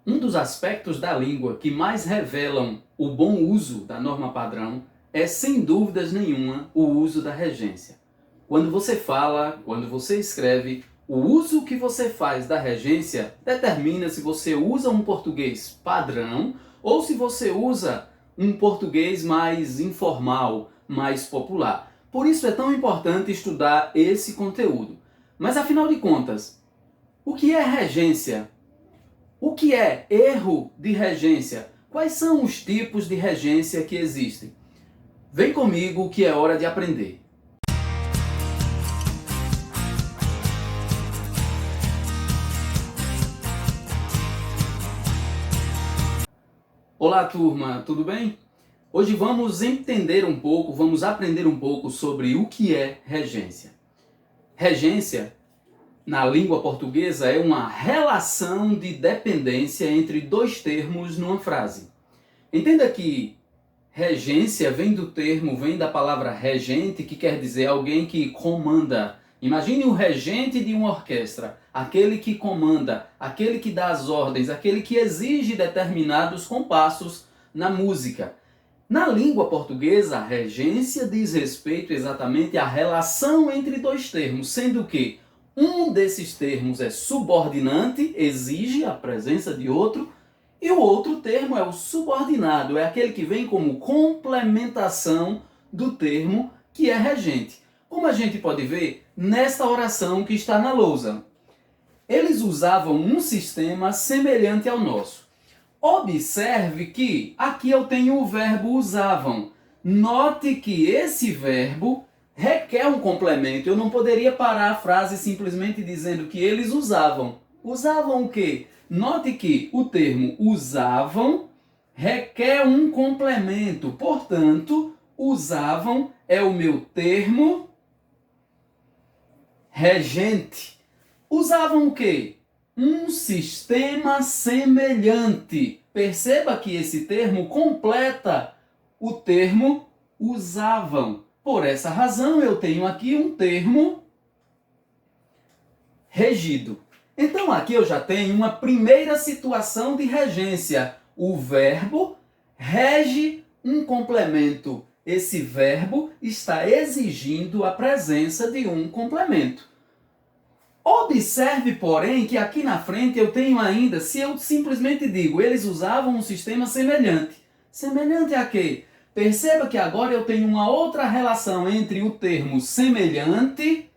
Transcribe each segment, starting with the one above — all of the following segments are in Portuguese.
Um dos aspectos da língua que mais revelam o bom uso da norma padrão é, sem dúvidas nenhuma, o uso da regência. Quando você fala, quando você escreve, o uso que você faz da regência determina se você usa um português padrão ou se você usa um português mais informal, mais popular. Por isso é tão importante estudar esse conteúdo. Mas afinal de contas, o que é regência? O que é erro de regência? Quais são os tipos de regência que existem? Vem comigo que é hora de aprender. Olá turma, tudo bem? Hoje vamos entender um pouco, vamos aprender um pouco sobre o que é regência. Regência, na língua portuguesa, é uma relação de dependência entre dois termos numa frase. Entenda que regência vem da palavra regente, que quer dizer alguém que comanda. Imagine o regente de uma orquestra, aquele que comanda, aquele que dá as ordens, aquele que exige determinados compassos na música. Na língua portuguesa, a regência diz respeito exatamente à relação entre dois termos, sendo que um desses termos é subordinante, exige a presença de outro, e o outro termo é o subordinado, é aquele que vem como complementação do termo que é regente. Como a gente pode ver nesta oração que está na lousa. Eles usavam um sistema semelhante ao nosso. Observe que aqui eu tenho o verbo usavam. Note que esse verbo requer um complemento. Eu não poderia parar a frase simplesmente dizendo que eles usavam. Usavam o quê? Note que o termo usavam requer um complemento. Portanto, usavam é o meu termo regente. Usavam o quê? Um sistema semelhante. Perceba que esse termo completa o termo usavam. Por essa razão, eu tenho aqui um termo regido. Então, aqui eu já tenho uma primeira situação de regência. O verbo rege um complemento. Esse verbo está exigindo a presença de um complemento. Observe, porém, que aqui na frente eu tenho ainda, se eu simplesmente digo, eles usavam um sistema semelhante. Semelhante a quê? Perceba que agora eu tenho uma outra relação entre o termo semelhante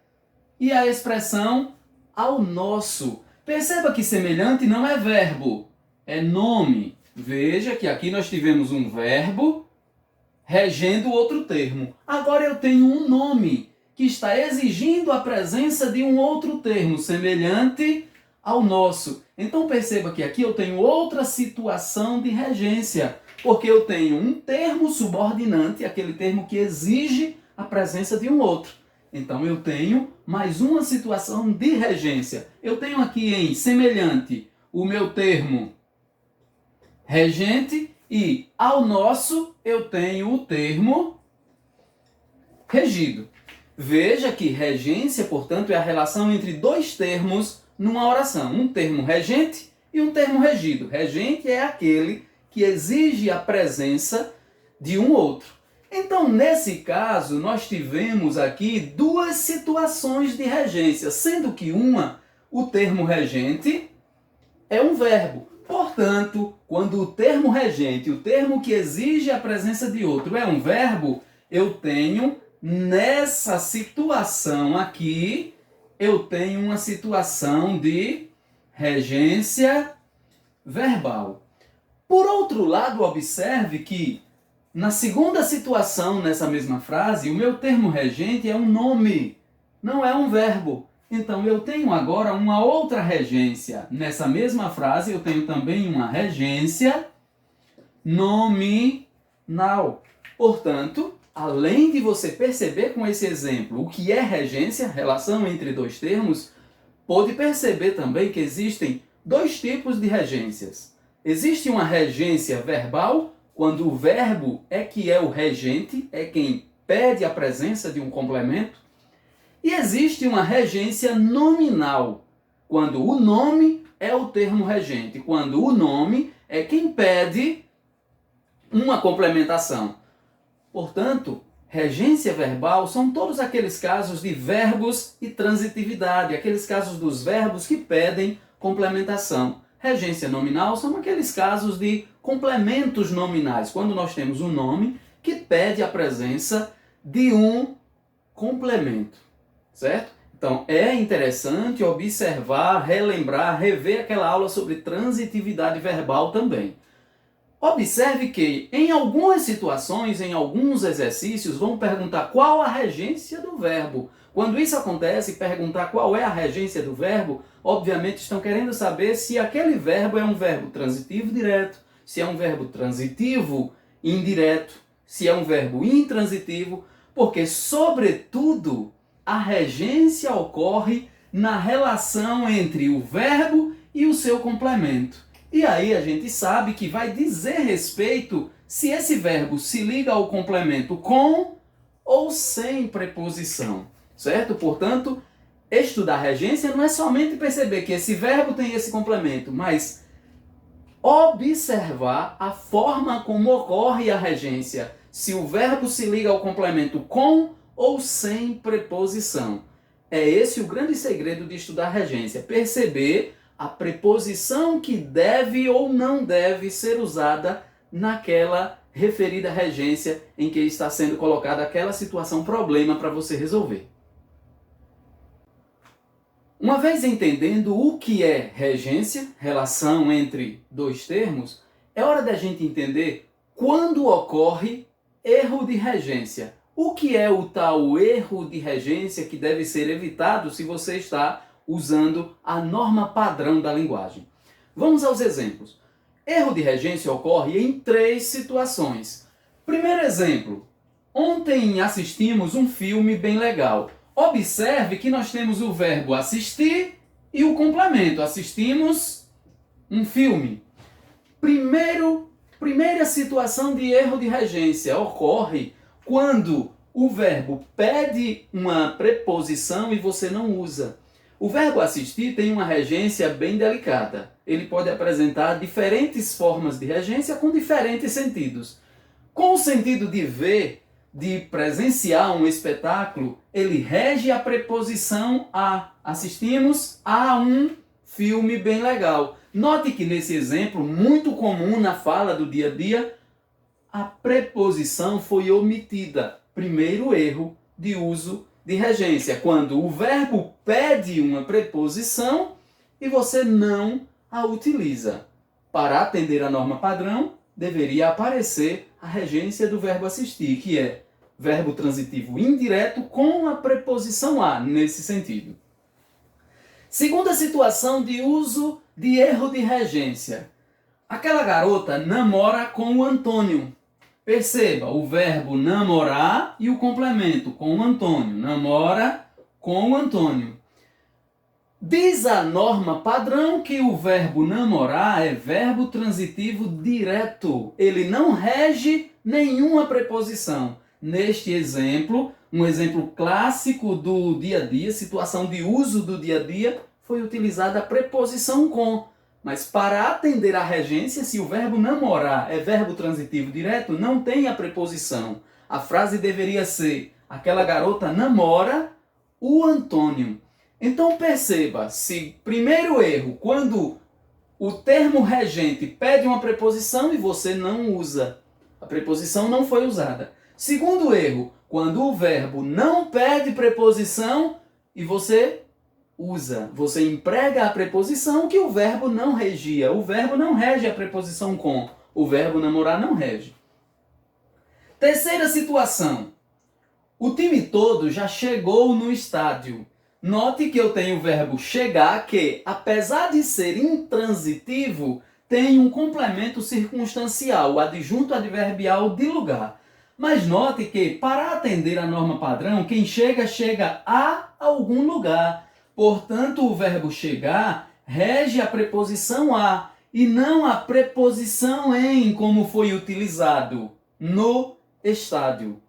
e a expressão ao nosso. Perceba que semelhante não é verbo, é nome. Veja que aqui nós tivemos um verbo regendo outro termo. Agora eu tenho um nome que está exigindo a presença de um outro termo, semelhante ao nosso. Então perceba que aqui eu tenho outra situação de regência, porque eu tenho um termo subordinante, aquele termo que exige a presença de um outro. Então eu tenho mais uma situação de regência. Eu tenho aqui em semelhante o meu termo regente e ao nosso eu tenho o termo regido. Veja que regência, portanto, é a relação entre dois termos numa oração. Um termo regente e um termo regido. Regente é aquele que exige a presença de um outro. Então, nesse caso, nós tivemos aqui duas situações de regência, sendo que uma, o termo regente, é um verbo. Portanto, quando o termo regente, o termo que exige a presença de outro, é um verbo, eu tenho, nessa situação aqui, eu tenho uma situação de regência verbal. Por outro lado, observe que na segunda situação, nessa mesma frase, o meu termo regente é um nome, não é um verbo. Então, eu tenho agora uma outra regência. Nessa mesma frase, eu tenho também uma regência nominal. Portanto, além de você perceber com esse exemplo o que é regência, relação entre dois termos, pode perceber também que existem dois tipos de regências. Existe uma regência verbal, quando o verbo é que é o regente, é quem pede a presença de um complemento. E existe uma regência nominal, quando o nome é o termo regente, quando o nome é quem pede uma complementação. Portanto, regência verbal são todos aqueles casos de verbos e transitividade, aqueles casos dos verbos que pedem complementação. Regência nominal são aqueles casos de complementos nominais, quando nós temos um nome que pede a presença de um complemento, certo? Então, é interessante observar, relembrar, rever aquela aula sobre transitividade verbal também. Observe que, em algumas situações, em alguns exercícios, vão perguntar qual a regência do verbo. Quando isso acontece, perguntar qual é a regência do verbo, obviamente estão querendo saber se aquele verbo é um verbo transitivo direto, se é um verbo transitivo indireto, se é um verbo intransitivo, porque, sobretudo, a regência ocorre na relação entre o verbo e o seu complemento. E aí a gente sabe que vai dizer respeito se esse verbo se liga ao complemento com ou sem preposição, certo? Portanto, estudar regência não é somente perceber que esse verbo tem esse complemento, mas observar a forma como ocorre a regência, se o verbo se liga ao complemento com ou sem preposição. É esse o grande segredo de estudar regência, perceber a preposição que deve ou não deve ser usada naquela referida regência em que está sendo colocada aquela situação, problema para você resolver. Uma vez entendendo o que é regência, relação entre dois termos, é hora da gente entender quando ocorre erro de regência. O que é o tal erro de regência que deve ser evitado se você está usando a norma padrão da linguagem? Vamos aos exemplos. Erro de regência ocorre em 3 situações. Primeiro exemplo. Ontem assistimos um filme bem legal. Observe que nós temos o verbo assistir e o complemento. Assistimos um filme. Primeira situação de erro de regência ocorre quando o verbo pede uma preposição e você não usa. O verbo assistir tem uma regência bem delicada. Ele pode apresentar diferentes formas de regência com diferentes sentidos. Com o sentido de ver, de presenciar um espetáculo, ele rege a preposição a. Assistimos a um filme bem legal. Note que nesse exemplo, muito comum na fala do dia a dia, a preposição foi omitida. Primeiro erro de uso de regência, quando o verbo pede uma preposição e você não a utiliza. Para atender a norma padrão, deveria aparecer a regência do verbo assistir, que é verbo transitivo indireto com a preposição a, nesse sentido. Segunda situação de uso de erro de regência. Aquela garota namora com o Antônio. Perceba, o verbo namorar e o complemento com o Antônio. Namora com o Antônio. Diz a norma padrão que o verbo namorar é verbo transitivo direto. Ele não rege nenhuma preposição. Neste exemplo, um exemplo clássico do dia a dia, situação de uso do dia a dia, foi utilizada a preposição com. Mas para atender à regência, se o verbo namorar é verbo transitivo direto, não tem a preposição. A frase deveria ser: aquela garota namora o Antônio. Então perceba, se primeiro erro, quando o termo regente pede uma preposição e você não usa, a preposição não foi usada. Segundo erro, quando o verbo não pede preposição e você usa, você emprega a preposição que o verbo não regia. O verbo não rege a preposição com. O verbo namorar não rege. Terceira situação. O time todo já chegou no estádio. Note que eu tenho o verbo chegar que, apesar de ser intransitivo, tem um complemento circunstancial, o adjunto adverbial de lugar. Mas note que, para atender a norma padrão, quem chega, chega a algum lugar. Portanto, o verbo chegar rege a preposição a e não a preposição em, como foi utilizado no estádio.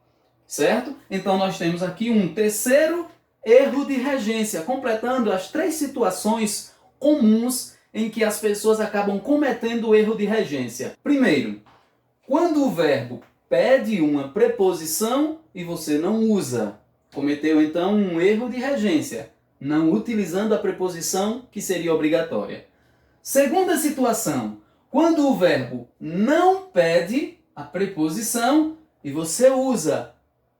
Certo? Então, nós temos aqui um terceiro erro de regência, completando as 3 situações comuns em que as pessoas acabam cometendo o erro de regência. Primeiro, quando o verbo pede uma preposição e você não usa. Cometeu então um erro de regência, não utilizando a preposição que seria obrigatória. Segunda situação, quando o verbo não pede a preposição e você usa.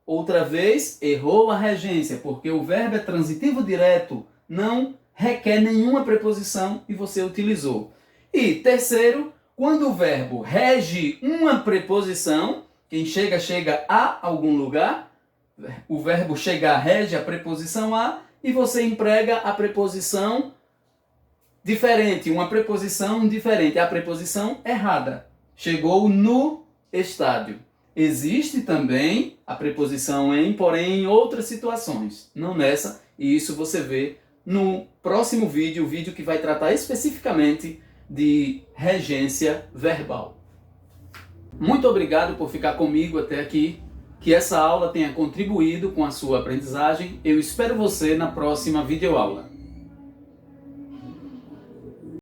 Outra vez, errou a regência, porque o verbo é transitivo direto, não requer nenhuma preposição e você utilizou. E terceiro, quando o verbo rege uma preposição, quem chega, chega a algum lugar, o verbo chegar rege a preposição a e você emprega a preposição diferente, uma preposição diferente, a preposição errada. Chegou no estádio. Existe também a preposição em, porém em outras situações, não nessa, e isso você vê no próximo vídeo, o vídeo que vai tratar especificamente de regência verbal. Muito obrigado por ficar comigo até aqui, que essa aula tenha contribuído com a sua aprendizagem. Eu espero você na próxima videoaula.